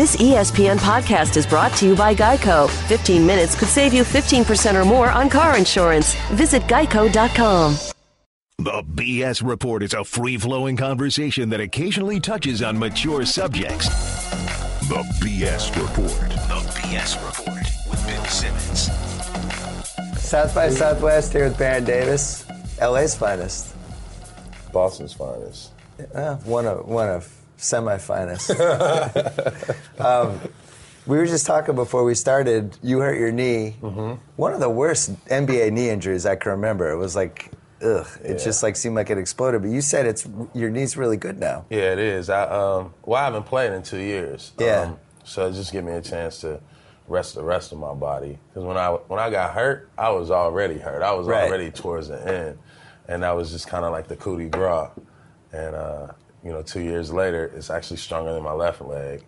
This ESPN podcast is brought to you by Geico. 15 minutes could save you 15% or more on car insurance. Visit geico.com. The BS Report is a free-flowing conversation that occasionally touches on mature subjects. The BS Report. The BS Report with Bill Simmons. South by Southwest here with Baron Davis, LA's finest. Boston's finest. One of semi-finest. We were just talking before we started. You hurt your knee. Mm-hmm. One of the worst NBA knee injuries I can remember. It was like, ugh. It just like seemed like it exploded. But you said your knee's really good now. Yeah, it is. I haven't played in 2 years. Yeah. So it just gave me a chance to rest the rest of my body. Because when I got hurt, I was already hurt. I was already towards the end, and that was just kind of like the coup de grace. And 2 years later, it's actually stronger than my left leg,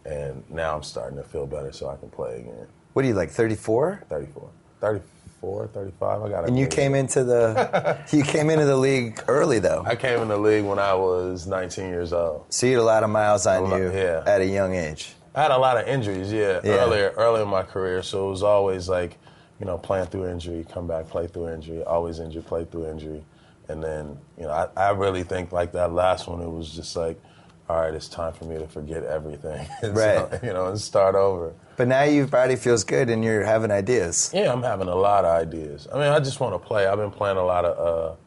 and now I'm starting to feel better, so I can play again. What are you, like 34? 34, 35. I got. And you came into the league early, though. I came in the league when I was 19 years old. So you had a lot of miles on you at a young age. I had a lot of injuries, early in my career. So it was always like, playing through injury, come back, play through injury, always injured, play through injury. And then, I really think like that last one, it was just like, all right, it's time for me to forget everything. And start over. But now your body feels good and you're having ideas. Yeah, I'm having a lot of ideas. I mean, I just want to play. I've been playing a lot of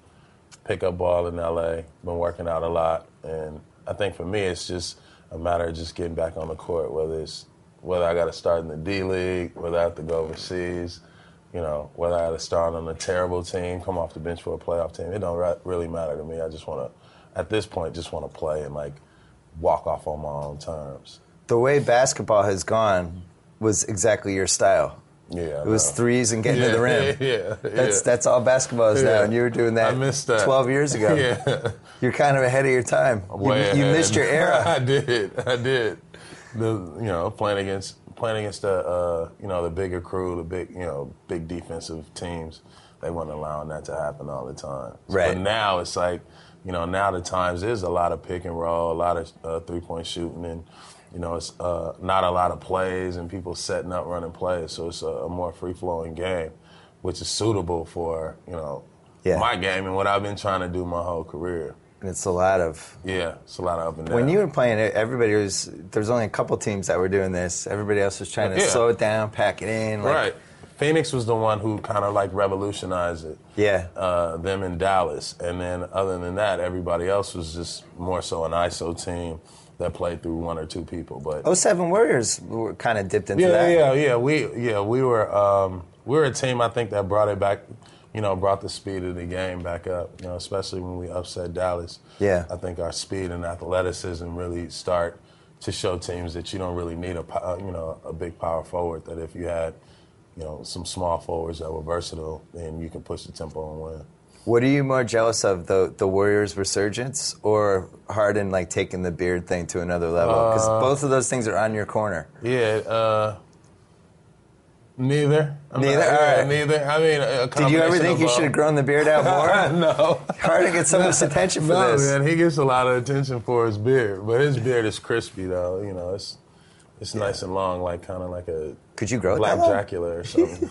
pickup ball in L.A., been working out a lot. And I think for me, it's just a matter of just getting back on the court, whether I got to start in the D-League, whether I have to go overseas, whether I had to start on a terrible team, come off the bench for a playoff team. It don't really matter to me. I just want to, at this point, just want to play and, walk off on my own terms. The way basketball has gone was exactly your style. Yeah, it was threes and getting to the rim. That's all basketball is now, and you were doing that, I missed that 12 years ago. Yeah. You're kind of ahead of your time. You missed your era. I did. Playing against the bigger crew, the big defensive teams, they weren't allowing that to happen all the time. Right. But now it's like, now the times is a lot of pick and roll, a lot of three-point shooting, and it's not a lot of plays and people setting up, running plays. So it's a more free-flowing game, which is suitable for my game and what I've been trying to do my whole career. And it's a lot of up and down. When you were playing it, there's only a couple teams that were doing this. Everybody else was trying to slow it down, pack it in. Right. Phoenix was the one who kind of revolutionized it. Yeah. Them in Dallas. And then other than that, everybody else was just more so an ISO team that played through one or two people. But 07 Warriors were kind of dipped into that. Yeah. We were a team, I think, that brought it back, brought the speed of the game back up, especially when we upset Dallas. Yeah. I think our speed and athleticism really start to show teams that you don't really need a big power forward, that if you had some small forwards that were versatile, then you can push the tempo and win. What are you more jealous of, the Warriors' resurgence or Harden taking the beard thing to another level? Because both of those things are on your corner. Yeah, neither. Neither. I mean, did you ever think you should have grown the beard out more? No. Harden gets so much attention for this. No, man, he gets a lot of attention for his beard, but his beard is crispy though. It's nice and long, kind of like a. Could you grow it Black that long? Dracula or something.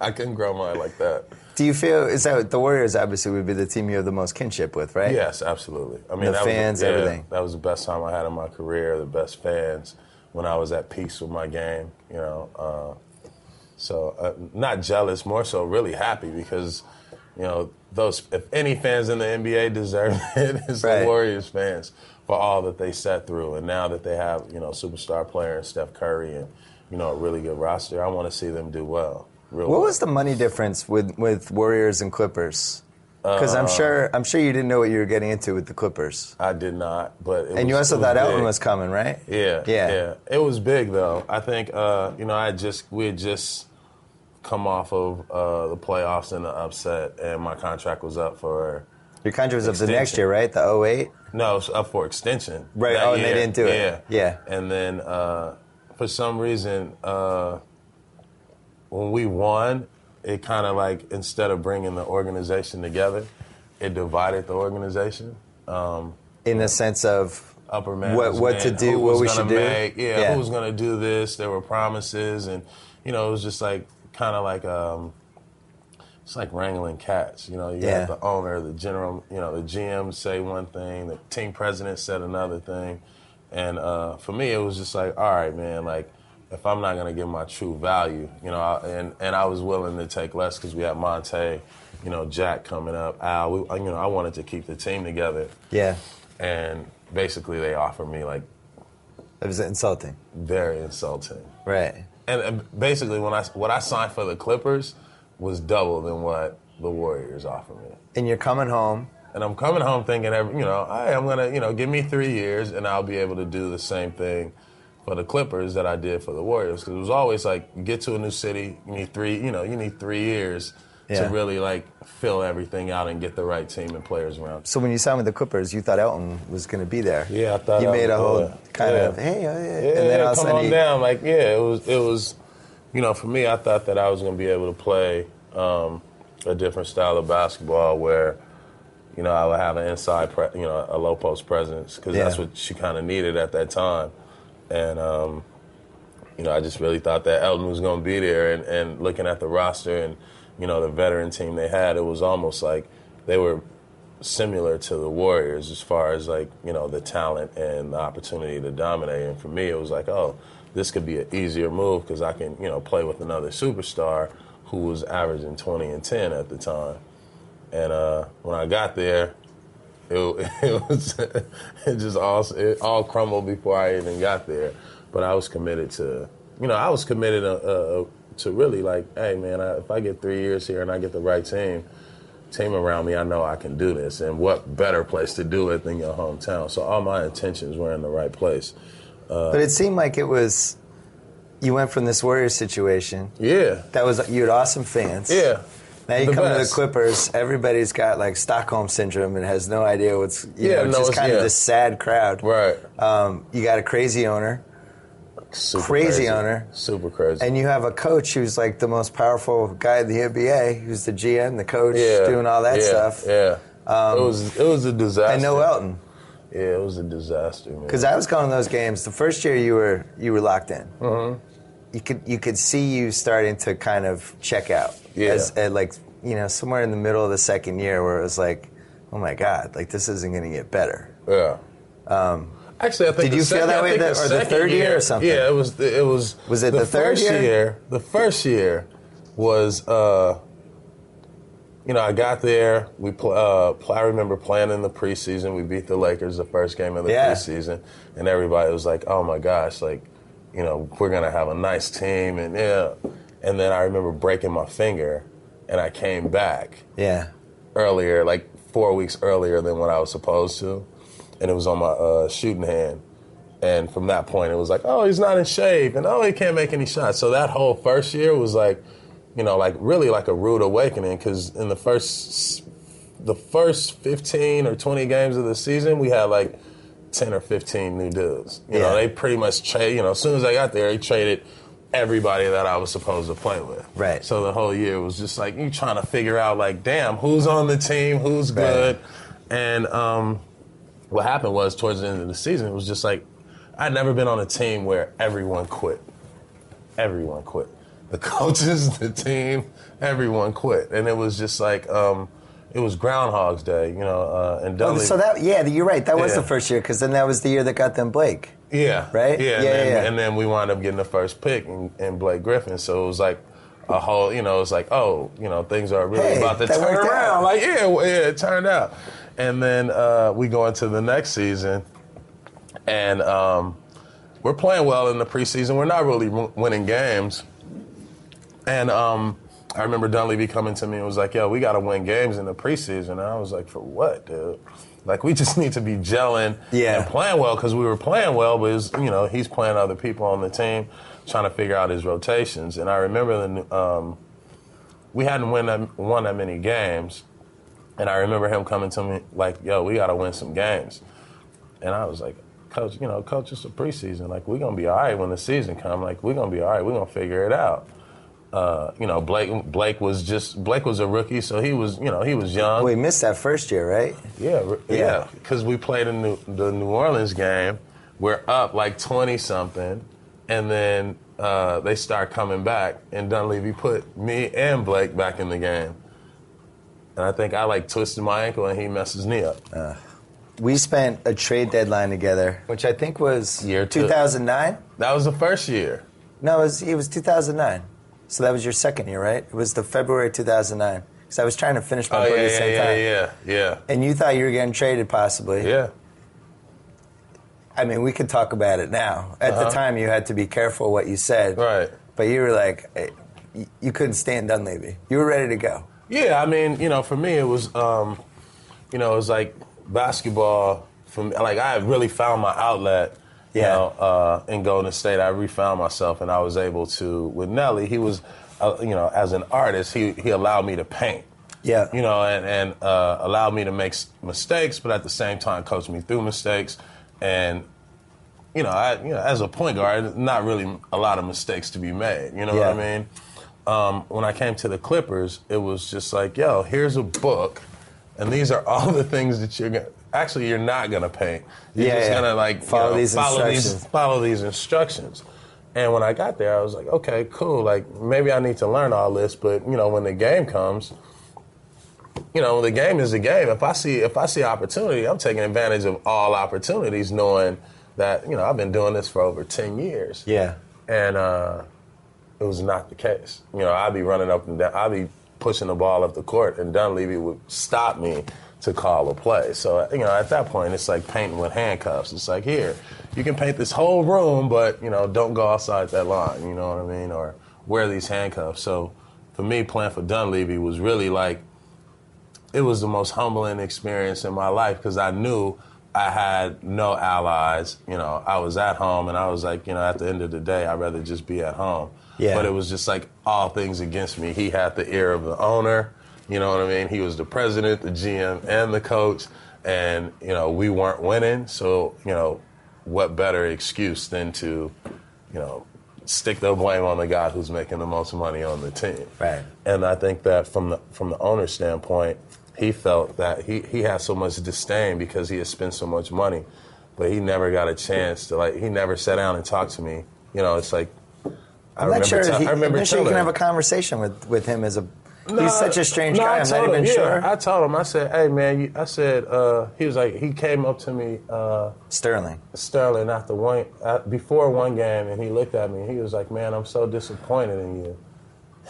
I couldn't grow mine like that. Do you feel, is that the Warriors obviously would be the team you have the most kinship with, right? Yes, absolutely. I mean, the fans, everything. That was the best time I had in my career, the best fans when I was at peace with my game, So not jealous, more so really happy because, if any fans in the NBA deserve it, it's the Warriors fans for all that they sat through. And now that they have, superstar player and Steph Curry and, a really good roster, I want to see them do well. What was the money difference with Warriors and Clippers? Because I'm sure you didn't know what you were getting into with the Clippers. I did not, but you also thought Elton was coming, right? Yeah. It was big though. I think we had just come off of the playoffs and the upset, and my contract was up for. Your contract was up the next year, right? The 08? No, it was up for extension. Right. And they didn't do it. Yeah. And then for some reason, when we won, it kind of instead of bringing the organization together, it divided the organization. In the sense of? upper management. What to do, what we should do. Who was going to do this. There were promises, and, it was just like, kind of like, it's like wrangling cats. You have the owner, the general, the GM say one thing, the team president said another thing. And for me, it was just like, all right, man, like, if I'm not going to give my true value, and I was willing to take less because we had Monte, Jack coming up, Al, I wanted to keep the team together. Yeah. And basically they offered me, like... It was insulting. Very insulting. Right. And basically what I signed for the Clippers was double than what the Warriors offered me. And you're coming home. And I'm coming home thinking, hey, I'm going to, give me 3 years and I'll be able to do the same thing for the Clippers that I did for the Warriors. Because it was always like, you get to a new city, you need 3 years to really like fill everything out and get the right team and players around. So when you signed with the Clippers, you thought Elton was going to be there. Yeah, I thought you made a whole kind of, hey, and then all of a sudden come on down. Like, it was, for me, I thought that I was going to be able to play a different style of basketball where, I would have an inside, a low post presence because that's what she kind of needed at that time. And, I just really thought that Elton was going to be there. And looking at the roster and, the veteran team they had, it was almost like they were similar to the Warriors as far as, like, the talent and the opportunity to dominate. And for me, it was like, oh, this could be an easier move because I can, play with another superstar who was averaging 20 and 10 at the time. And when I got there, it all crumbled before I even got there. But I was committed to, to really like, hey man, if I get 3 years here and I get the right team around me, I know I can do this. And what better place to do it than your hometown? So all my intentions were in the right place. But it seemed like it was, you went from this Warriors situation. Yeah. You had awesome fans. Yeah. Now you come to the Clippers, everybody's got like Stockholm syndrome and has no idea what's, just kind of this sad crowd. Right. You got a crazy owner. Crazy owner. Super crazy. And you have a coach who's like the most powerful guy in the NBA, who's the GM, the coach, doing all that stuff. Yeah. It was a disaster. And no Elton. Yeah, it was a disaster, man. Because I was going to those games. The first year you were locked in. Mm-hmm. You could see you starting to kind of check out. Yeah. Somewhere in the middle of the second year where it was like, oh my God, like this isn't going to get better. Yeah. Actually, I think did you feel that way, or the third year or something? Yeah, it was. Was it the third year? The first year was. I got there. I remember playing in the preseason. We beat the Lakers the first game of the preseason, and everybody was like, "Oh my gosh, like, we're gonna have a nice team." And and then I remember breaking my finger, and I came back. Yeah. Earlier, like 4 weeks earlier than what I was supposed to. And it was on my shooting hand. And from that point, it was like, oh, he's not in shape, and oh, he can't make any shots. So that whole first year was like, really like a rude awakening, because in the first 15 or 20 games of the season, we had like 10 or 15 new dudes. They pretty much trade. As soon as I got there, they traded everybody that I was supposed to play with. Right. So the whole year was just like you trying to figure out, like, damn, who's on the team, who's good, and what happened was towards the end of the season, it was just like I'd never been on a team where everyone quit. Everyone quit. The coaches, the team, everyone quit, and it was just like it was Groundhog's Day, And Dudley. You're right. That was the first year, because then that was the year that got them Blake. Yeah. Right. Yeah. And then we wound up getting the first pick in Blake Griffin. So it was like a whole, it's like, things are really about to turn around. Like, it turned out. And then we go into the next season, and we're playing well in the preseason. We're not really winning games. And I remember Dunleavy coming to me and was like, yo, we got to win games in the preseason. And I was like, for what, dude? Like, we just need to be gelling and playing well, because we were playing well, but it was, he's playing other people on the team, trying to figure out his rotations. And I remember we hadn't won that many games. And I remember him coming to me like, yo, we got to win some games. And I was like, Coach, Coach, it's a preseason. Like, we're going to be all right when the season comes. Like, we're going to be all right. We're going to figure it out. Blake was a rookie, so he was young. Well, he missed that first year, right? Yeah. Because we played in the New Orleans game. We're up like 20-something, and then they start coming back, and Dunleavy put me and Blake back in the game. And I think I twisted my ankle, and he messed his knee up. We spent a trade deadline together, which I think was Year 2009. That was the first year. No, it was 2009. So that was your second year, right? It was the February 2009. Because I was trying to finish my book at the same time. Yeah. And you thought you were getting traded, possibly. Yeah. I mean, we could talk about it now. At the time, you had to be careful what you said. Right. But you were like, you couldn't stand Dunleavy. You were ready to go. Yeah, I mean, for me, it was, it was like basketball. For me, I had really found my outlet. In Golden State, I refound myself, and I was able to. With Nelly, he was, as an artist, he allowed me to paint. Yeah. And allowed me to make mistakes, but at the same time, coached me through mistakes. And, as a point guard, not really a lot of mistakes to be made. You know what I mean? When I came to the Clippers, it was just like, yo, here's a book, and these are all the things that you're not gonna paint. You're just gonna follow these instructions. And when I got there, I was like, okay, cool. Maybe I need to learn all this, but when the game comes, the game is the game. If I see opportunity, I'm taking advantage of all opportunities, knowing that I've been doing this for over 10 years. Yeah. And it was not the case. I'd be running up and down. I'd be pushing the ball up the court, and Dunleavy would stop me to call a play. So, at that point, it's like painting with handcuffs. It's like, here, you can paint this whole room, but, don't go outside that line, you know what I mean? Or wear these handcuffs. So, for me, playing for Dunleavy was really it was the most humbling experience in my life, because I knew I had no allies. I was at home, and I was like, at the end of the day, I'd rather just be at home. Yeah. But it was just like all things against me. He had the ear of the owner. You know what I mean? He was the president, the GM, and the coach, and, we weren't winning. So, what better excuse than to, stick the blame on the guy who's making the most money on the team. Right. And I think that from the owner's standpoint, he felt that he had so much disdain because he had spent so much money, but he never got a chance to, he never sat down and talked to me. It's like, I'm not sure you can have a conversation with him as a... He's such a strange guy. I'm not even sure. I told him. I said, "Hey, man." He was like, he came up to me. Sterling before one game, and he looked at me. He was like, "Man, I'm so disappointed in you."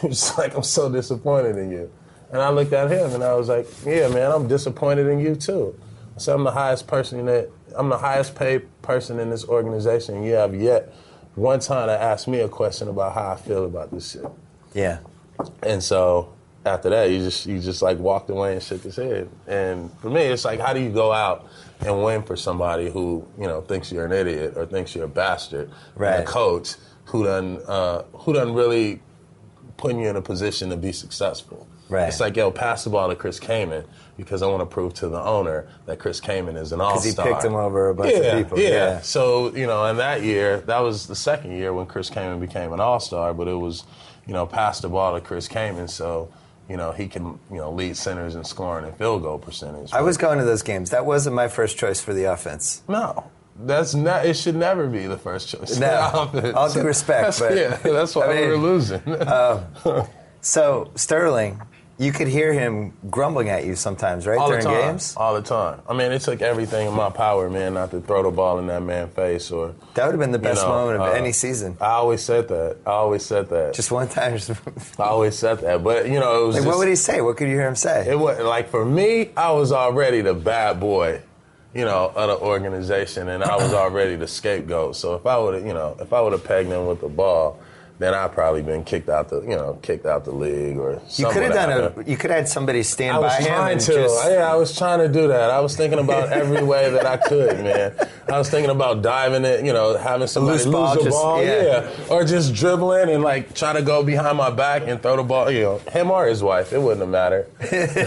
He was like, "I'm so disappointed in you." And I looked at him, and I was like, "Yeah, man, I'm disappointed in you too." I said, I'm the highest paid person in this organization, and you have yet one time to ask me a question about how I feel about this shit. Yeah. And so after that, you just walked away and shook his head. And for me, it's like, how do you go out and win for somebody who thinks you're an idiot or thinks you're a bastard, right? And a coach who done really putting you in a position to be successful. Right. It's like, yo, pass the ball to Chris Kaman, because I want to prove to the owner that Chris Kaman is an all-star. Because he picked him over a bunch of people. Yeah. So, in that year, that was the second year when Chris Kaman became an all-star, but it was, pass the ball to Chris Kaman so, he can, lead centers in scoring and field goal percentage. I was going to those games. That wasn't my first choice for the offense. No. That's not. It should never be the first choice. No. All due respect. That's why we were losing. So, Sterling, you could hear him grumbling at you sometimes, right? During games? All the time. I mean, it took everything in my power, man, not to throw the ball in that man's face. Or that would have been the best moment of any season. I always said that. Just one time. I always said that. But, it was what would he say? What could you hear him say? It was, for me, I was already the bad boy, of the organization, and I was already the scapegoat. So if I would have pegged him with the ball, then I'd probably been kicked out the league or something. You could have had somebody stand by him. I was trying to do that. I was thinking about every way that I could, man. I was thinking about diving it, having somebody lose the ball, or just dribbling and try to go behind my back and throw the ball, him or his wife. It wouldn't have mattered. Get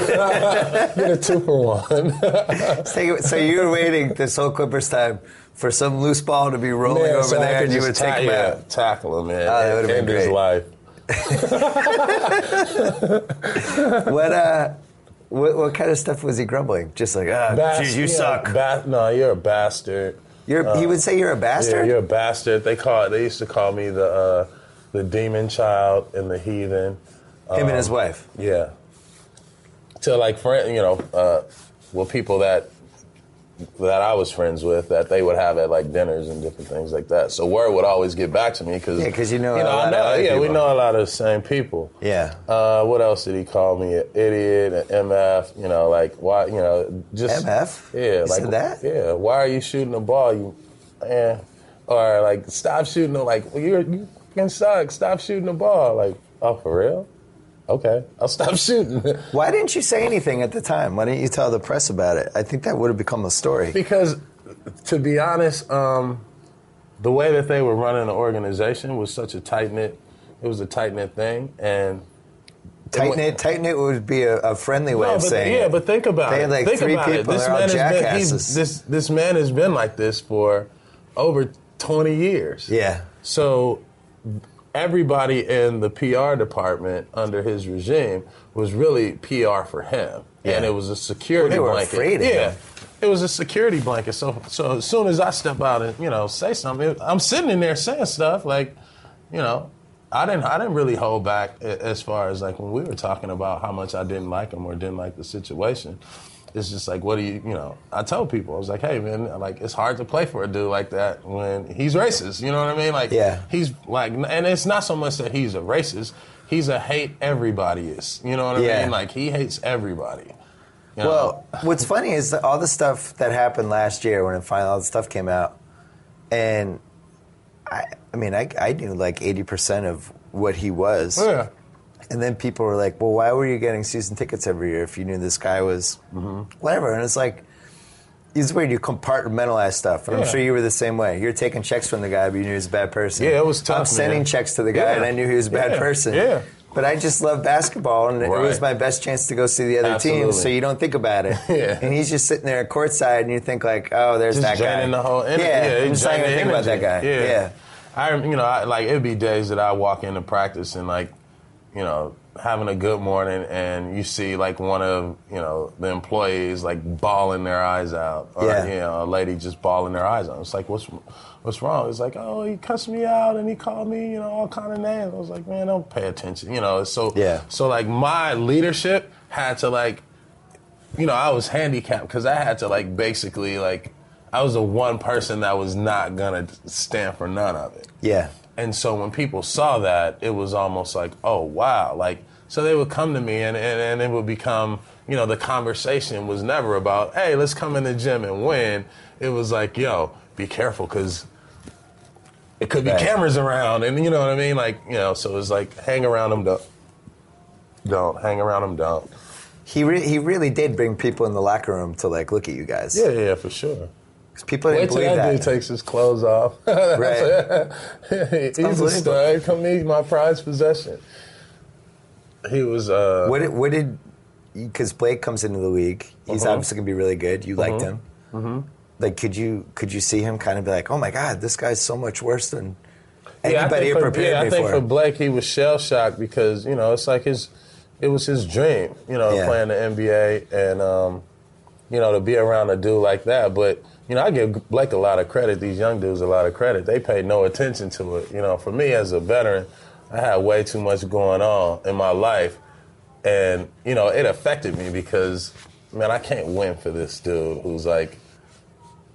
a 2-for-1. So you were waiting this whole Clippers time for some loose ball to be rolling over there, and you would take him out. Tackle him, man. Oh, that would have been great. His life. What kind of stuff was he grumbling? Just like, geez, you suck. No, you're a bastard. He would say you're a bastard? Yeah, you're a bastard. They used to call me the demon child and the heathen. Him and his wife? Yeah. To like, people that I was friends with, that they would have at like dinners and different things like that. So word would always get back to me because you know a lot of other people. We know a lot of the same people. Yeah. What else did he call me? An idiot, an MF. Like why? Just MF. Yeah, you like said that. Yeah. Why are you shooting the ball? Or like stop shooting. Like you fucking suck. Stop shooting the ball. Like, oh, for real? Okay, I'll stop shooting. Why didn't you say anything at the time? Why didn't you tell the press about it? I think that would have become a story. Because, to be honest, the way that they were running the organization was such a tight-knit thing. And Tight-knit would be a friendly way of saying it. Yeah, but think about it. They had like three people, they're all jackasses. This man has been like this for over 20 years. Yeah. So everybody in the PR department under his regime was really PR for him. Yeah. And it was a security blanket. They were afraid of him. It was a security blanket. So as soon as I step out and, say something, I'm sitting in there saying stuff like, I didn't really hold back as far as like when we were talking about how much I didn't like him or didn't like the situation. It's just like, what do you, I tell people, I was like, hey, man, like, it's hard to play for a dude like that when he's racist. You know what I mean? Like, he's like, and it's not so much that he's a racist. He's a hate everybody is. You know what I mean? Like, he hates everybody. You know? Well, what's funny is that all the stuff that happened last year when all the stuff came out, and I knew like 80% of what he was. Oh, yeah. And then people were like, well, why were you getting season tickets every year if you knew this guy was whatever? And it's like, it's weird. You compartmentalize stuff. And I'm sure you were the same way. You're taking checks from the guy, but you knew he was a bad person. Yeah, it was tough, I'm sending checks to the guy, and I knew he was a bad person. Yeah. But I just love basketball, and it was my best chance to go see the other team, so you don't think about it. And he's just sitting there courtside, and you think like, oh, there's just that guy. Draining the whole energy. I'm just not even think about that guy. Yeah. It'd be days that I walk into practice and like, having a good morning, and you see like one of the employees like bawling their eyes out, or a lady just bawling their eyes out. It's like, what's wrong? It's like, oh, he cussed me out and he called me all kind of names. I was like, man, don't pay attention. So like my leadership had to like, I was handicapped because I had to like basically like I was the one person that was not gonna stand for none of it. Yeah. And so when people saw that, it was almost like, oh, wow. Like, so they would come to me and it would become, the conversation was never about, hey, let's come in the gym and win. It was like, yo, be careful because it could be cameras around. And you know what I mean? Like, so it was like, hang around them, don't. Hang around them, don't. He really did bring people in the locker room to like look at you guys. Yeah, for sure. People didn't believe that. Dude takes his clothes off. Right. He's a stud. Come meet my prized possession. He was. What did? Because Blake comes into the league. He's obviously gonna be really good. You liked him. Like, could you see him kind of be like, oh my God, this guy's so much worse than anybody ever prepared me for? I think for Blake, he was shell shocked because it's like it was his dream. Playing the NBA and to be around a dude like that, but. I give Blake a lot of credit, these young dudes a lot of credit. They paid no attention to it. For me as a veteran, I had way too much going on in my life. And, it affected me because, man, I can't win for this dude who's like,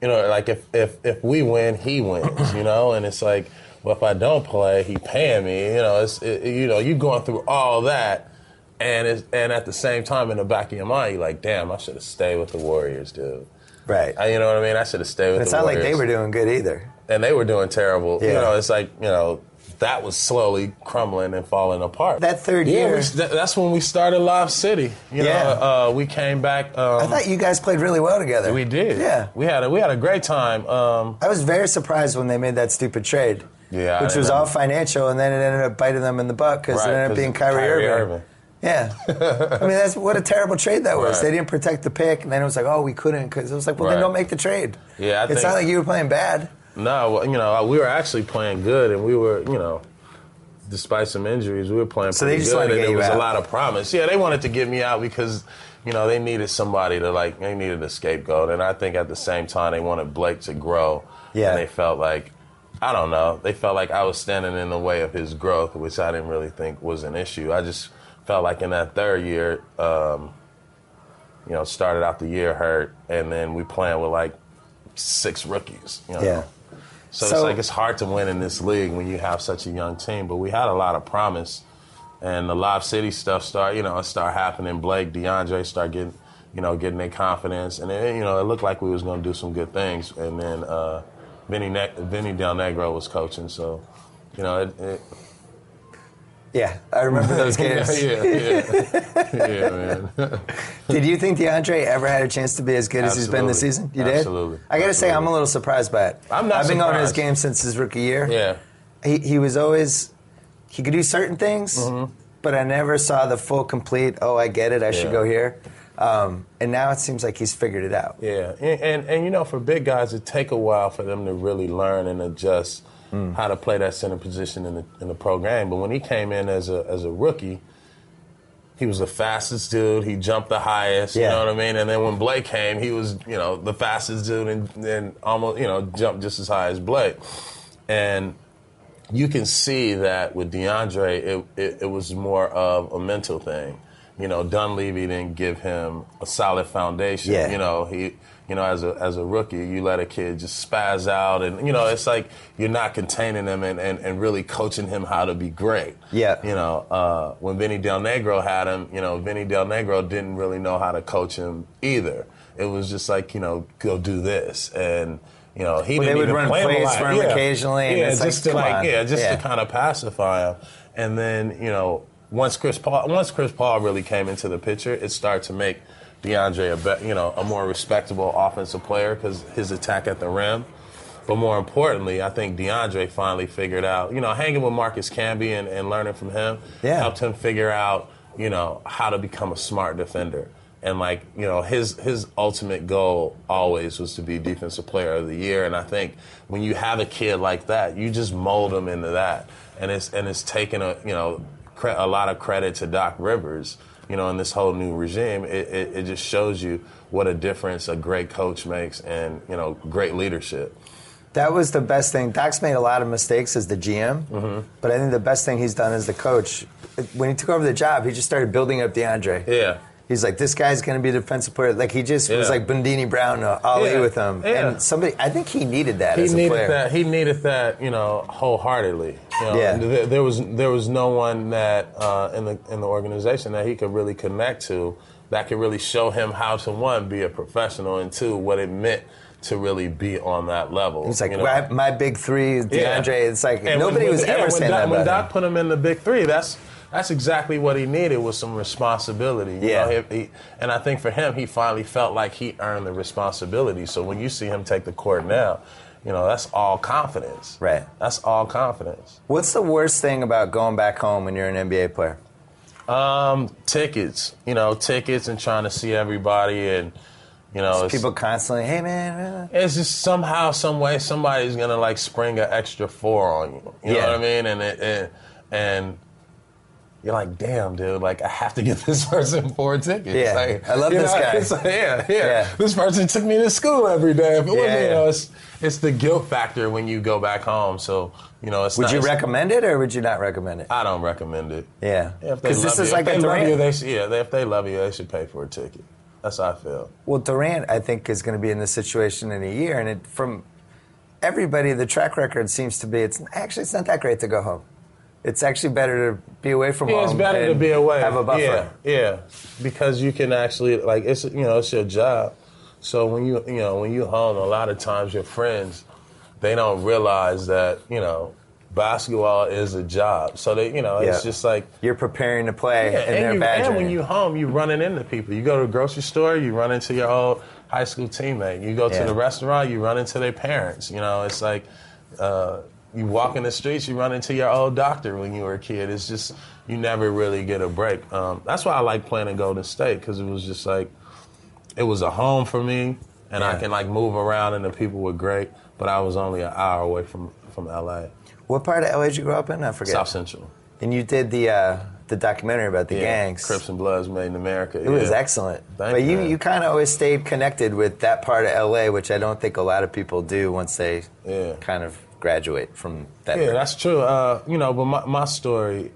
like if we win, he wins, And it's like, well, if I don't play, he paying me. You going through all that. And at the same time, in the back of your mind, you're like, damn, I should have stayed with the Warriors, dude. Right. You know what I mean? I should have stayed with the Warriors. It's not like they were doing good either. And they were doing terrible. Yeah. It's like, that was slowly crumbling and falling apart. That third year. That's when we started Live City. We came back. I thought you guys played really well together. We did. Yeah. We had a great time. I was very surprised when they made that stupid trade. Yeah. Which was all financial, and then it ended up biting them in the butt because it ended up being Kyrie Irving. Yeah. I mean, what a terrible trade that was. Right. They didn't protect the pick, and then it was like, oh, we couldn't, because it was like, well, then don't make the trade. Yeah, it's not like you were playing bad. No, we were actually playing good, and we were, despite some injuries, we were playing So pretty they just good, wanted to and get there you was out. a lot of promise. Yeah, they wanted to get me out because, they needed somebody to, they needed a scapegoat. And I think at the same time, they wanted Blake to grow. Yeah. And they felt like, I don't know, they felt like I was standing in the way of his growth, which I didn't really think was an issue. I just felt like in that third year, started out the year hurt, and then we playing with 6 rookies. Yeah. So it's hard to win in this league when you have such a young team. But we had a lot of promise, and the Lob City stuff start happening. Blake, DeAndre start getting their confidence, and it looked like we was going to do some good things. And then Vinny Del Negro was coaching, so Yeah, I remember those games. yeah, man. Did you think DeAndre ever had a chance to be as good as he's been this season? You did? Absolutely. I got to say, I'm a little surprised by it. I'm not I've been going to his surprised. games since his rookie year. Yeah. He was always, he could do certain things, but I never saw the full, complete, I get it, I should go here. And now it seems like he's figured it out. Yeah, and for big guys, it take a while for them to really learn and adjust how to play that center position in the pro game. But when he came in as a rookie, he was the fastest dude. He jumped the highest. Yeah. You know what I mean? And then when Blake came, he was the fastest dude and almost jumped just as high as Blake. And you can see that with DeAndre, it was more of a mental thing. Dunleavy didn't give him a solid foundation. Yeah. He, as a rookie, you let a kid just spaz out, and it's like you're not containing him and really coaching him how to be great. Yeah. When Vinny Del Negro had him, Vinny Del Negro didn't really know how to coach him either. It was just like, go do this, and he didn't they would even run play him a plays lot. for him occasionally, and it's just like, to come on. to kind of pacify him, and then once Chris Paul really came into the picture, it started to make DeAndre a more respectable offensive player because his attack at the rim. But more importantly, I think DeAndre finally figured out, hanging with Marcus Camby and learning from him helped him figure out, how to become a smart defender. And his ultimate goal always was to be Defensive Player of the Year. And I think when you have a kid like that, you just mold him into that. And it's taken a lot of credit to Doc Rivers, in this whole new regime. It just shows you what a difference a great coach makes and, great leadership. That was the best thing. Doc's made a lot of mistakes as the GM, but I think the best thing he's done as the coach, when he took over the job, he just started building up DeAndre. Yeah. He's like, this guy's going to be a defensive player. Like, he just was like Bundini Brown, Ali with him. Yeah. And I think he needed that as a player. He needed that, wholeheartedly. There was no one that in the organization that he could really connect to that could really show him how to, one, be a professional, and two, what it meant to really be on that level. He's like, my big three, DeAndre. Yeah. It's like, and nobody was ever saying that about when him. Doc put him in the big three, that's exactly what he needed, was some responsibility. And I think for him, he finally felt like he earned the responsibility. So when you see him take the court now, that's all confidence. Right. That's all confidence. What's the worst thing about going back home when you're an NBA player? Tickets. Tickets and trying to see everybody, and People constantly, hey man. It's just somehow, some way, somebody's gonna spring an extra 4 on you. You know what I mean? And you're like, damn, dude, I have to get this person 4 tickets. Yeah, I love this guy. Yeah. This person took me to school every day. If it wasn't, it's the guilt factor when you go back home. So, it's Would you recommend it or would you not recommend it? I don't recommend it. Yeah. Because this is like a Durant. If they love you, they should pay for a ticket. That's how I feel. Well, Durant, I think, is going to be in this situation in a year, and from everybody, the track record seems to be it's not that great to go home. It's actually better to be away from home. It's better to be away. Have a buffer. Yeah, because you can actually it's your job. So when you home, a lot of times your friends, they don't realize that basketball is a job. So they it's just like you're preparing to play, and they're badgering. And when you home, you running into people. You go to the grocery store, you run into your old high school teammate. You go to the restaurant, you run into their parents. It's like. You walk in the streets, you run into your old doctor when you were a kid. It's just, you never really get a break. That's why I like playing in Golden State, because it was just it was a home for me, and I can move around and the people were great, but I was only an hour away from LA. What part of LA did you grow up in? I forget. South Central. And you did the documentary about the gangs. Crips and Bloods Made in America. It was excellent. Thank you, you kind of always stayed connected with that part of LA, which I don't think a lot of people do once they kind of graduate from that. Yeah, that's true. But my story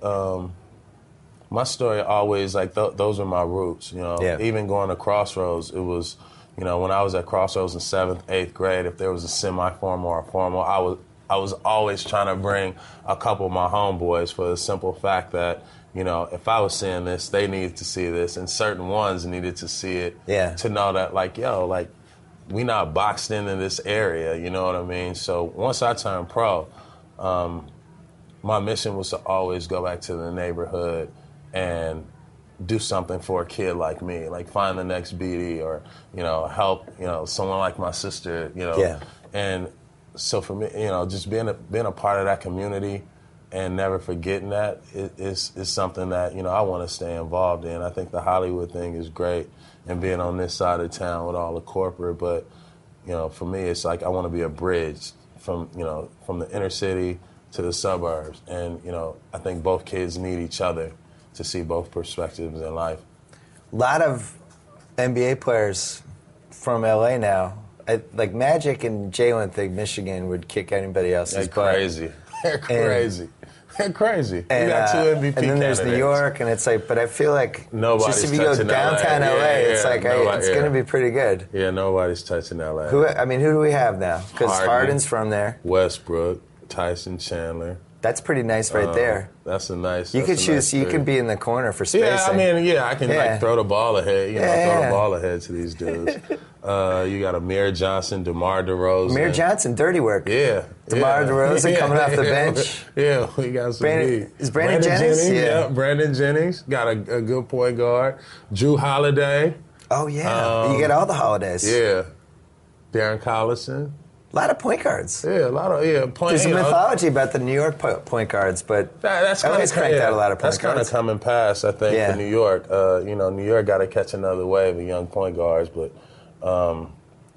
always, like, those are my roots, Even going to Crossroads, it was, when I was at Crossroads in 7th, 8th grade, if there was a semi-formal or a formal, I was always trying to bring a couple of my homeboys for the simple fact that, if I was seeing this, they needed to see this, and certain ones needed to see it to know that, we not boxed into this area, you know what I mean? So once I turned pro, my mission was to always go back to the neighborhood and do something for a kid like me, like find the next BD or, help, someone like my sister, And so for me, just being a part of that community and never forgetting that is something that, I want to stay involved in. I think the Hollywood thing is great and being on this side of town with all the corporate, but, for me, it's like I want to be a bridge from the inner city to the suburbs. And, I think both kids need each other to see both perspectives in life. A lot of NBA players from LA now, like Magic and Jalen think Michigan would kick anybody else's butt. They're crazy. They're crazy. And, we got 2 MVP and then candidates. There's New York, and it's like, but I feel like nobody's just if you go downtown LA, it's like, it's going to be pretty good. Yeah, nobody's touching LA. Who do we have now? Because Harden's from there. Westbrook, Tyson Chandler. That's pretty nice right there. That's a nice. You could choose. You can be in the corner for spacing. I can throw the ball ahead. Throw the ball ahead to these dudes. You got Amir Johnson, DeMar DeRozan. Amir Johnson, dirty work. Yeah. DeMar DeRozan coming off the bench. Yeah, we got some. Is Brandon Jennings? Yeah, Brandon Jennings got a good point guard. Drew Holiday. Oh yeah, you get all the holidays. Yeah. Darren Collison. A lot of point guards. Yeah, a lot of point. There's a mythology about the New York point guards, but that's LA's cranked out a lot of point guards. That's kind of coming past, I think, for New York. New York got to catch another wave of young point guards, but.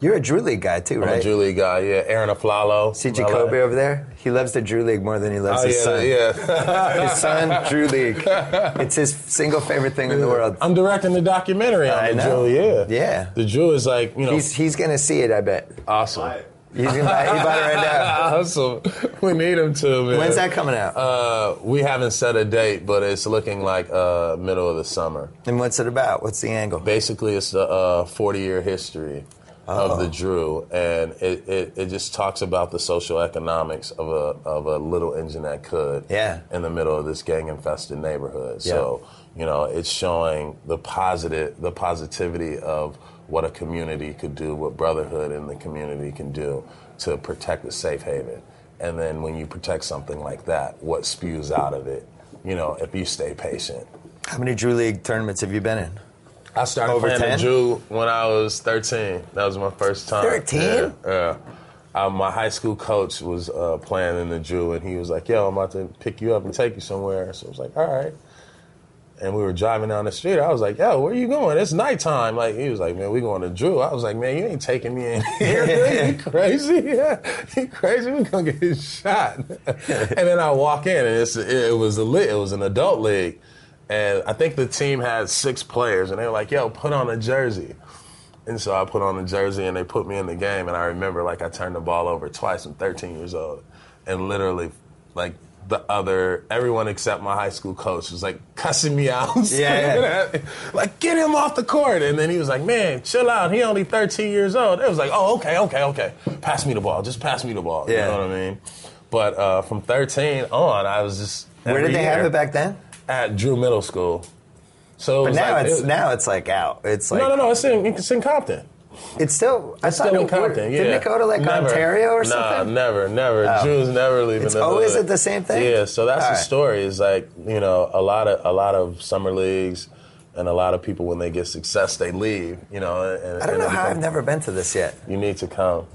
You're a Drew League guy too, right? I'm a Drew League guy, yeah. Aaron Aflalo. See Jacoby over there? He loves the Drew League more than he loves his son. Yeah. His son, Drew League. It's his single favorite thing in the world. I'm directing the documentary on the Drew, Yeah. The Drew is like, He's going to see it, I bet. Awesome. He's gonna buy it right now. Awesome. We need him to, man. When's that coming out? We haven't set a date, but it's looking like middle of the summer. And what's it about? What's the angle? Basically, it's a 40-year history of the Drew, and it just talks about the social economics of a little engine that could in the middle of this gang-infested neighborhood. Yeah. So, it's showing the positivity of what a community could do, what brotherhood in the community can do to protect a safe haven. And then when you protect something like that, what spews out of it, if you stay patient. How many Drew League tournaments have you been in? I started playing the Drew when I was 13. That was my first time. 13? Yeah. My high school coach was playing in the Drew, and he was like, yo, I'm about to pick you up and take you somewhere. So I was like, all right. And we were driving down the street. I was like, yo, where you going? It's nighttime. Like, he was like, man, we going to Drew. I was like, man, you ain't taking me in here. You crazy? Yeah, you crazy? We gonna get shot. And then I walk in, and it was an adult league. And I think the team had 6 players, and they were like, yo, put on a jersey. And so I put on a jersey, and they put me in the game. And I remember, I turned the ball over twice. I'm 13 years old. And literally, everyone except my high school coach was cussing me out. Yeah. Get him off the court. And then he was like, man, chill out. He only 13 years old. It was like, oh, okay. Pass me the ball. Just pass me the ball. Yeah. You know what I mean? But from 13 on, I was just Where did they have it back then? At Drew Middle School. So but now it's out. It's like no. It's in Compton. It's still. It's still in Compton. Yeah. Didn't it go to Ontario or something? Never. Oh. Drew's never leaving. It's always at the same thing. Yeah. So that's the story. Is a lot of summer leagues, and a lot of people when they get success they leave. And I don't know how I've never been to this yet. You need to come.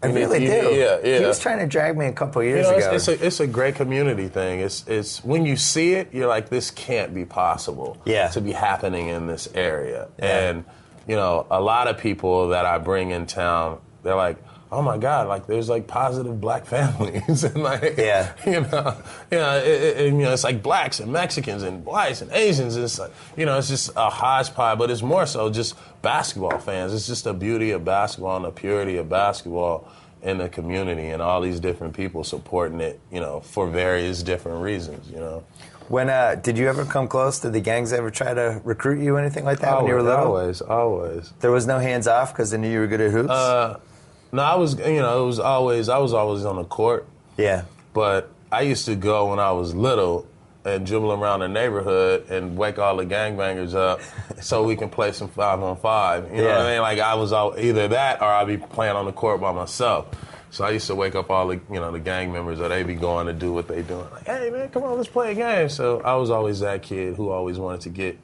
I really do. Yeah. He was trying to drag me a couple years ago. It's a great community thing. It's when you see it, you're like, this can't be possible to be happening in this area. Yeah. And, a lot of people that I bring in town, they're like, oh my God, like there's like positive black families and like, Yeah. it's like blacks and Mexicans and whites and Asians. It's like, it's just a hodgepodge, but it's more so just basketball fans. It's just the beauty of basketball and the purity of basketball in the community and all these different people supporting it, for various different reasons, When did you ever come close? Did the gangs ever try to recruit you, anything like that, when you were little? Always. There was no hands off because they knew you were good at hoops? No, I was always on the court. Yeah. But I used to go when I was little and dribble around the neighborhood and wake all the gangbangers up so we can play some 5-on-5. You know what I mean? Like I was either that or I'd be playing on the court by myself. So I used to wake up all the the gang members, or they be going to do what they doing. Like, hey man, come on, let's play a game. So I was always that kid who always wanted to get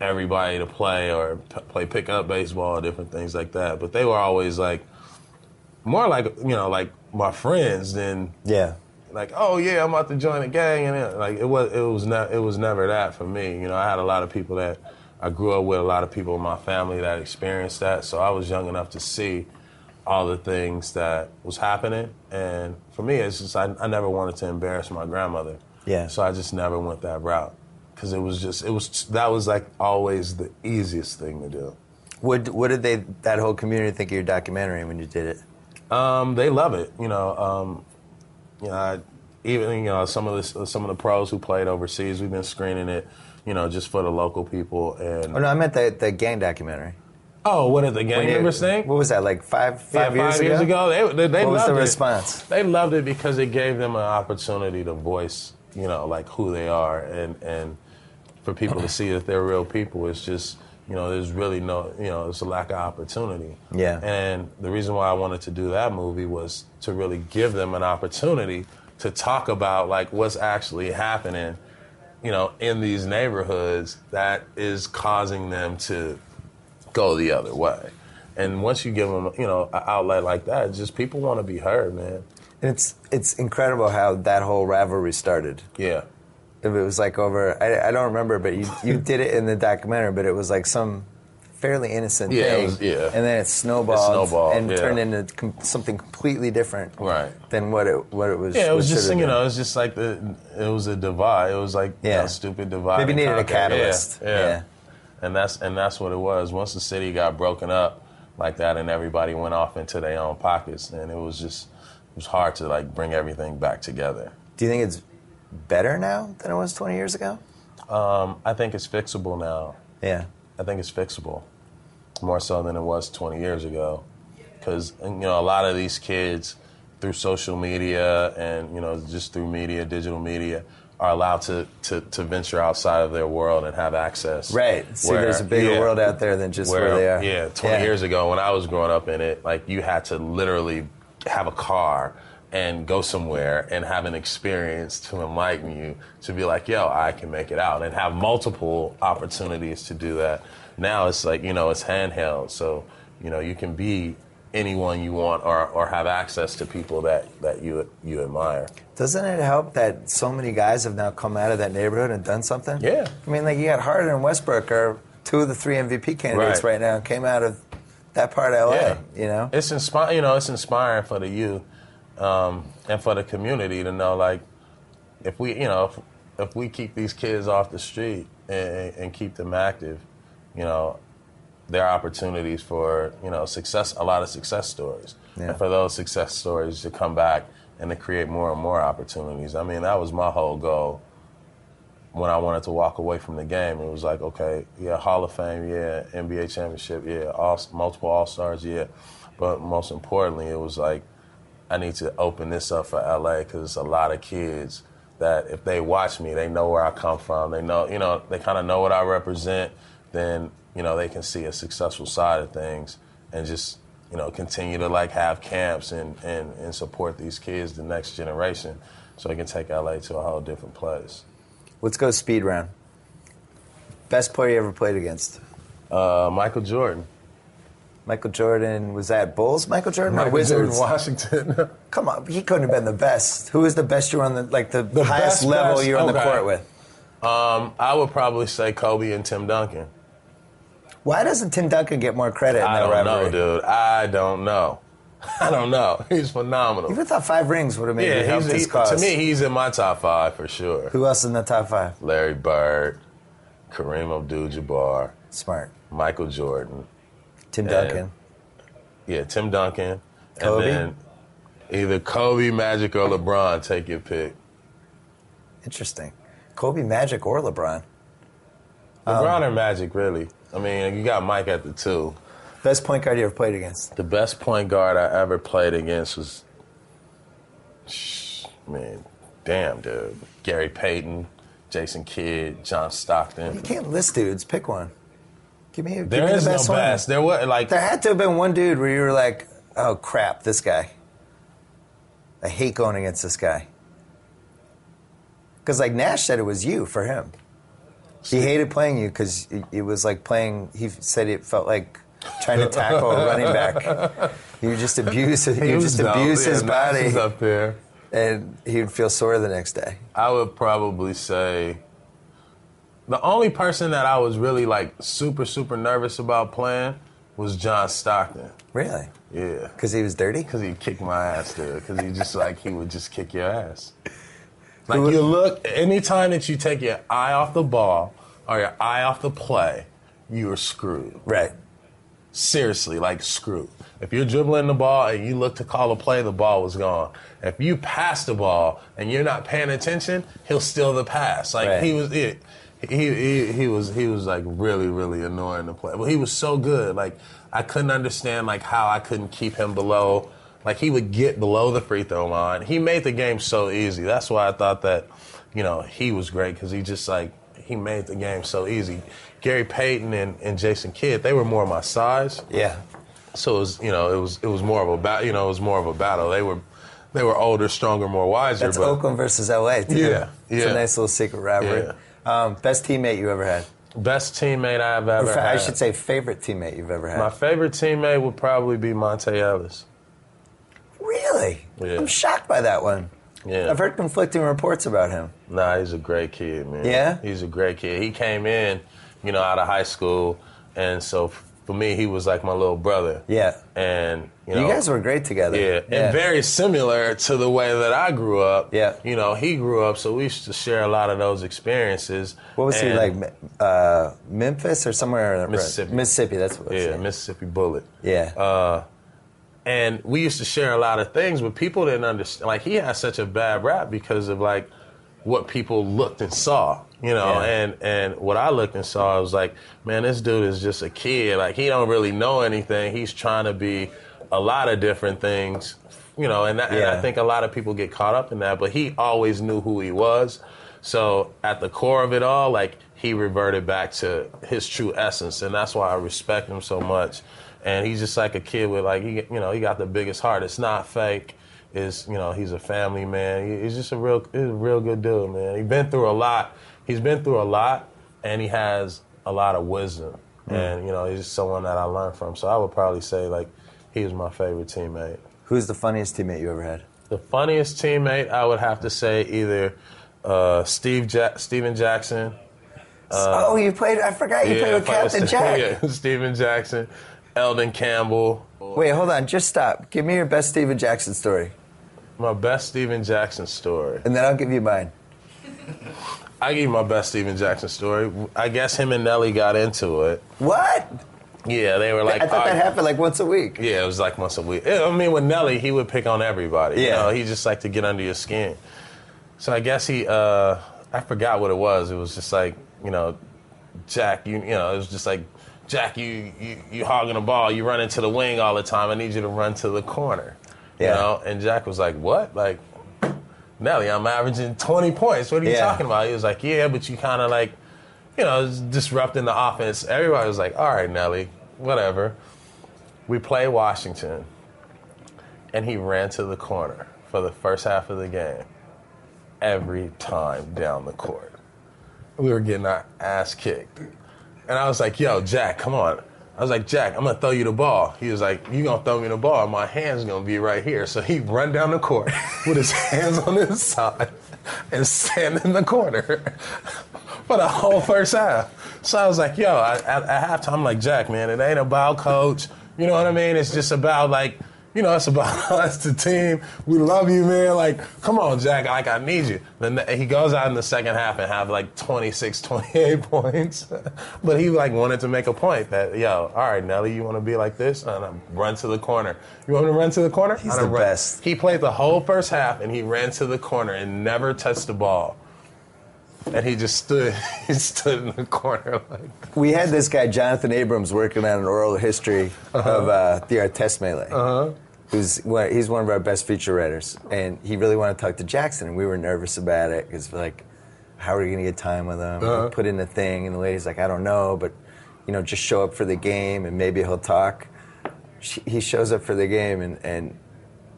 everybody to play or play pickup baseball, different things like that. But they were always like more like like my friends than like, oh yeah, I'm about to join a gang, and like it was never that for me. I had a lot of people that I grew up with, a lot of people in my family that experienced that. So I was young enough to see all the things that was happening, and for me, it's just I never wanted to embarrass my grandmother. Yeah. So I just never went that route because that was like always the easiest thing to do. What did that whole community think of your documentary when you did it? They love it. Even some of the pros who played overseas, we've been screening it, just for the local people. And Oh no, I meant the gang documentary. oh, what did the gang members think? What was that, like five years ago? 5 years ago, they What loved was the it. response? They loved it because it gave them an opportunity to voice, like who they are, and for people to see that they're real people. It's just, there's really no, it's a lack of opportunity. Yeah. And the reason why I wanted to do that movie was to really give them an opportunity to talk about like what's actually happening, in these neighborhoods that is causing them to go the other way. And once you give them, an outlet like that, it's just people want to be heard, man. And it's incredible how that whole rivalry started. Yeah. It was like over, I don't remember, but you did it in the documentary, but it was like some fairly innocent thing. And then it snowballed and turned into something completely different than what it was. Yeah, it was just, it was just like it was a divide. It was like a stupid divide. Maybe needed a catalyst. Yeah. And that's what it was. Once the city got broken up like that and everybody went off into their own pockets, and it was hard to like bring everything back together. Do you think it's better now than it was 20 years ago? I think it's fixable now. Yeah. I think it's fixable more so than it was 20 years ago. Because, a lot of these kids through social media and, just through media, digital media, are allowed to venture outside of their world and have access. Right. See, there's a bigger world out there than just where they are. Yeah, 20 years ago when I was growing up in it, like you had to literally have a car and go somewhere and have an experience to enlighten you to be like, yo, I can make it out, and have multiple opportunities to do that. Now it's like, it's handheld. So, you can be anyone you want or have access to people that you admire. Doesn't it help that so many guys have now come out of that neighborhood and done something? Yeah. I mean, like you got Harden and Westbrook are two of the 3 MVP candidates right now, came out of that part of LA, It's it's inspiring for the youth. And for the community to know, like, if we keep these kids off the street and keep them active, there are opportunities for success, a lot of success stories, and for those success stories to come back and to create more and more opportunities. I mean, that was my whole goal when I wanted to walk away from the game. It was like, okay, Hall of Fame, NBA championship, multiple All-Stars, but most importantly, it was like, I need to open this up for LA because it's a lot of kids that if they watch me, they know where I come from. They know, they kind of know what I represent. Then, they can see a successful side of things and just, continue to like have camps and support these kids, the next generation, so it can take LA to a whole different place. Let's go speed round. Best player you ever played against? Michael Jordan. Michael Jordan, was that Bulls? Michael Jordan or Michael Wizards? Jordan, Washington. Come on, he couldn't have been the best. Who was the best you were on the highest level you're on the court with? I would probably say Kobe and Tim Duncan. Why doesn't Tim Duncan get more credit in that rivalry? I don't know, dude. I don't know. I don't know. He's phenomenal. You would have thought 5 rings would have maybe helped his cause. To me, he's in my top 5 for sure. Who else in the top 5? Larry Bird, Kareem Abdul-Jabbar. Smart. Michael Jordan. Tim Duncan. Yeah, Tim Duncan. Kobe? And then either Kobe, Magic, or LeBron. Take your pick. Interesting. Kobe, Magic, or LeBron? LeBron or Magic, really. I mean, you got Mike at the 2. Best point guard you ever played against? The best point guard I ever played against was, damn, dude. Gary Payton, Jason Kidd, John Stockton. You can't list dudes. Pick one. Give me There the is best no one. best. There had to have been one dude where you were like, oh, crap, this guy. I hate going against this guy. Because, like, Nash said it was you for him. He hated playing you because it was like playing, he said it felt like trying to tackle a running back. You just abuse his Nash body. is up there. And he would feel sore the next day. I would probably say the only person that I was really like super, super nervous about playing was John Stockton. Really? Yeah. Because he was dirty? Because he'd kick my ass, dude. Because he would just kick your ass. Like, you look, anytime that you take your eye off the ball or your eye off the play, you are screwed. Right. Seriously, like, screwed. If you're dribbling the ball and you look to call a play, the ball was gone. If you pass the ball and you're not paying attention, he'll steal the pass. Like, right. he was like really, really annoying to play. But he was so good. Like, I couldn't understand like how I couldn't keep him below. Like, he would get below the free throw line. He made the game so easy. That's why I thought that, he was great, because he made the game so easy. Gary Payton and Jason Kidd, they were more my size. Yeah. So it was more of a battle. They were older, stronger, more wiser. That's Oakland versus LA, too. Yeah. It's a nice little secret rivalry. Yeah. Best teammate you ever had? Best teammate I've ever had. I should say favorite teammate you've ever had. My favorite teammate would probably be Monte Ellis. Really? Yeah. I'm shocked by that one. Yeah. I've heard conflicting reports about him. Nah, he's a great kid, man. Yeah? He's a great kid. He came in, out of high school, and so for me, he was like my little brother. Yeah. And, you guys were great together. Yeah. And very similar to the way that I grew up. Yeah. He grew up, so we used to share a lot of those experiences. What was he like, Memphis or somewhere? Mississippi. Mississippi, that's what it was. Yeah, Mississippi Bullet. Yeah. And we used to share a lot of things, but people didn't understand. Like, he had such a bad rap because of, like, what people looked and saw, Yeah. And what I looked and saw, I was like, man, this dude is just a kid. Like, he don't really know anything. He's trying to be a lot of different things, and I think a lot of people get caught up in that, but he always knew who he was. So at the core of it all, like, he reverted back to his true essence, and that's why I respect him so much. And he's just like a kid with, like, he got the biggest heart. It's not fake. It's, he's a family man. He's just a real good dude, man. He's been through a lot. And he has a lot of wisdom. And, he's just someone that I learned from. So I would probably say, like, he was my favorite teammate. Who's the funniest teammate you ever had? The funniest teammate, I would have to say either Steven Jackson. you played, I forgot you played with Captain Jack. Yeah, Steven Jackson. Eldon Campbell. Wait, hold on. Just stop. Give me your best Steven Jackson story. My best Steven Jackson story. And then I'll give you mine. I give you my best Steven Jackson story. I guess him and Nelly got into it. What? Yeah, they were like... I thought that happened like once a week. Yeah, it was like once a week. I mean, with Nelly, he would pick on everybody. Yeah. He just liked to get under your skin. So I guess he... I forgot what it was. It was just like, Jack, it was just like, Jack, you hogging the ball. You run into the wing all the time. I need you to run to the corner. Yeah. And Jack was like, what? Like, Nelly, I'm averaging 20 points. What are you talking about? He was like, yeah, but you kind of like, disrupting the offense. Everybody was like, all right, Nelly, whatever. We play Washington, and he ran to the corner for the first half of the game every time down the court. We were getting our ass kicked. And I was like, yo, Jack, come on. I was like, Jack, I'm going to throw you the ball. He was like, you going to throw me the ball. My hand's going to be right here. So he run down the court with his hands on his side and stand in the corner for the whole first half. So I was like, yo, at halftime, I'm like, Jack, man, it ain't about coach. You know what I mean? It's just about, like, it's about us, the team. We love you, man. Like, come on, Jack. Like, I need you. Then he goes out in the second half and have like 26, 28 points. But he like wanted to make a point that, all right, Nelly, you want to be like this? And I run to the corner. You want me to run to the corner? He's the best. He played the whole first half and he ran to the corner and never touched the ball. And he just stood. He stood in the corner like. We had this guy Jonathan Abrams working on an oral history of the Artest Melee. He's one of our best feature writers, and he really wanted to talk to Jackson, and we were nervous about it because like, how are we going to get time with him? We put in the thing, and the lady's like, I don't know, but just show up for the game, and maybe he'll talk. He shows up for the game, and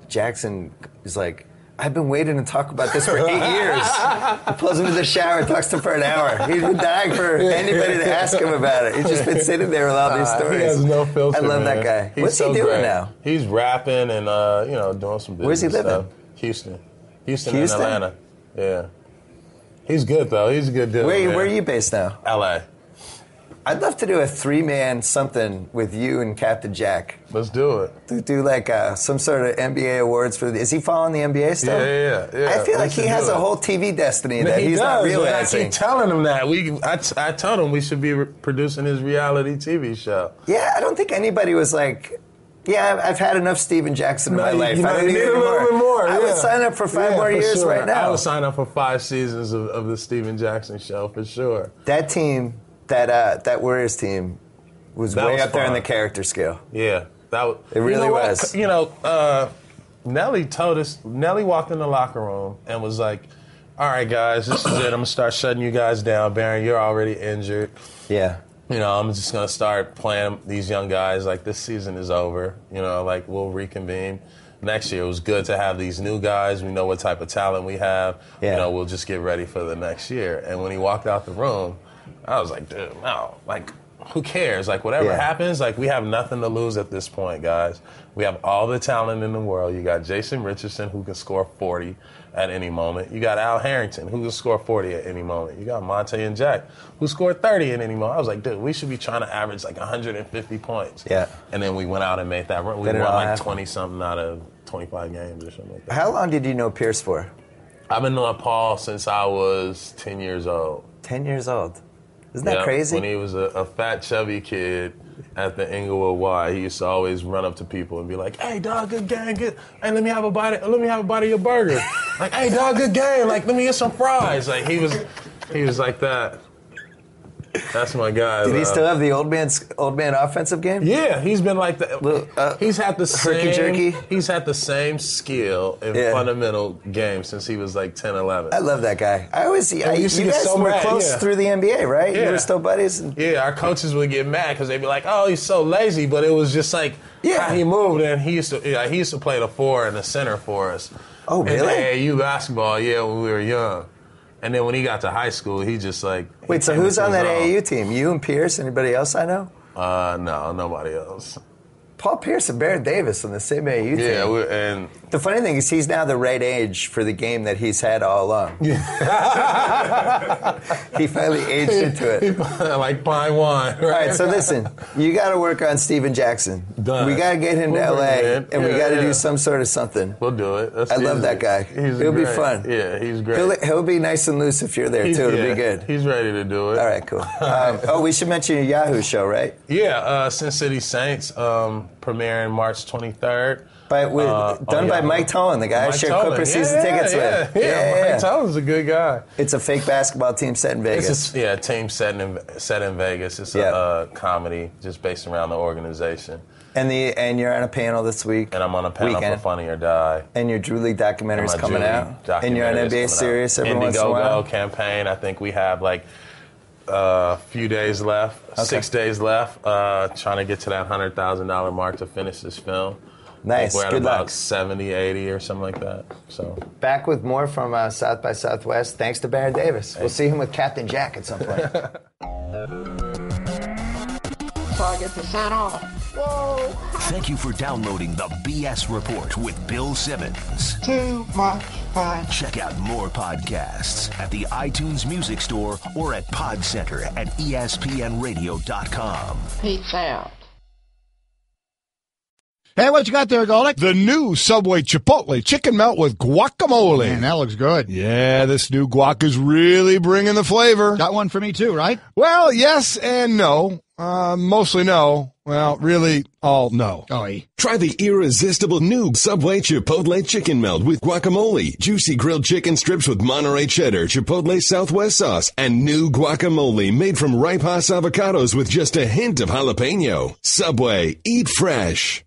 Jackson is like, I've been waiting to talk about this for 8 years. He pulls him to the shower, talks to him for an hour. He's been dying for anybody to ask him about it. He's just been sitting there with all these stories. He has no filter, I love man. that guy. He's What's so he doing great. now? He's rapping and, doing some business Where's he living? stuff. Houston and Atlanta. Yeah. He's good, though. He's a good dude, Where are you based now? L.A. I'd love to do a 3-man something with you and Captain Jack. Let's do it. To do like some sort of NBA awards for. Is he following the NBA stuff? Yeah. I feel like he has a whole TV destiny that he's not realizing. I keep telling him that. I told him we should be producing his reality TV show. Yeah, I don't think anybody was like, I've had enough Steven Jackson in my life. I don't need a little bit more. I would sign up for 5 more years right now. I would sign up for 5 seasons of the Steven Jackson show for sure. That team, that Warriors team, was way up there in the character scale. Yeah, it really was. Nelly told us. Nelly walked in the locker room and was like, "All right, guys, this is it. I'm gonna start shutting you guys down. Baron, you're already injured. Yeah. I'm just gonna start playing these young guys. Like, this season is over. Like, we'll reconvene next year. It was good to have these new guys. We know what type of talent we have. Yeah. We'll just get ready for the next year." And when he walked out the room, I was like, dude, no, like, who cares? Like, whatever happens, like, we have nothing to lose at this point, guys. We have all the talent in the world. You got Jason Richardson, who can score 40 at any moment. You got Al Harrington, who can score 40 at any moment. You got Monte and Jack, who scored 30 at any moment. I was like, dude, we should be trying to average like 150 points. Yeah. And then we went out and made that run. We won like 20-something out of 25 games or something like that. How long did you know Pierce for? I've been knowing Paul since I was 10 years old. 10 years old. Isn't that crazy? When he was a fat, chubby kid at the Inglewood Y, he used to always run up to people and be like, "Hey, dog, good game, good. Hey, let me have a bite of your burger." Like, "Hey, dog, good game. Like, let me get some fries." Like, he was like that. That's my guy. Did he still have the old man offensive game? Yeah, he's been like that. He's had the same herky-jerky? He's had the same skill in fundamental games since he was like 10, 11. I love that guy. You used to get guys so were mad, close through the NBA, right? Yeah. You were still buddies? Yeah, our coaches would get mad because they'd be like, "Oh, he's so lazy," but it was just like how he moved, and he used to play the 4 and the center for us. Oh, really? In AAU basketball, when we were young. And then when he got to high school, he just like... Wait, so who's on that AAU team? You and Pierce? Anybody else I know? No, nobody else. Paul Pierce and Baron Davis on the same AAU team. Yeah, and the funny thing is he's now the right age for the game that he's had all along. He finally aged into it. Like pine wine. Right? All right, so listen, you got to work on Steven Jackson. Done. We got to get him to LA, and we got to do some sort of something. We'll do it. I love that guy. He'll be fun. Yeah, he's great. He'll be nice and loose if you're there, too. It'll be good. He's ready to do it. All right, cool. We should mention your Yahoo show, right? Yeah, Sin City Saints, premiering March 23rd. Done by Mike Tolan, the guy I shared Clipper season tickets with. Mike Tolan's a good guy. It's a fake basketball team set in Vegas. It's a team set in Vegas. It's a comedy just based around the organization. And you're on a panel this week. And I'm on a panel for Funny or Die. And your Drew League documentary's coming out. And you're on NBA Sirius every once in a while. Indiegogo campaign. I think we have like a few days left, 6 days left, trying to get to that $100,000 mark to finish this film. Nice. We're at Good about luck. 70, 80 or something like that. So back with more from South by Southwest. Thanks to Baron Davis. We'll see him with Captain Jack at some point. So I get to sign off. Whoa. Thank you for downloading the BS Report with Bill Simmons. Too much fun. Check out more podcasts at the iTunes Music Store or at Podcenter at ESPNradio.com. Peace out. Hey, what you got there, Golick? The new Subway Chipotle chicken melt with guacamole. Man, that looks good. Yeah, this new guac is really bringing the flavor. Got one for me too, right? Well, yes and no. Mostly no. Well, really, all no. Try the irresistible new Subway Chipotle chicken melt with guacamole, juicy grilled chicken strips with Monterey cheddar, Chipotle Southwest sauce, and new guacamole made from ripe Hass avocados with just a hint of jalapeno. Subway, eat fresh.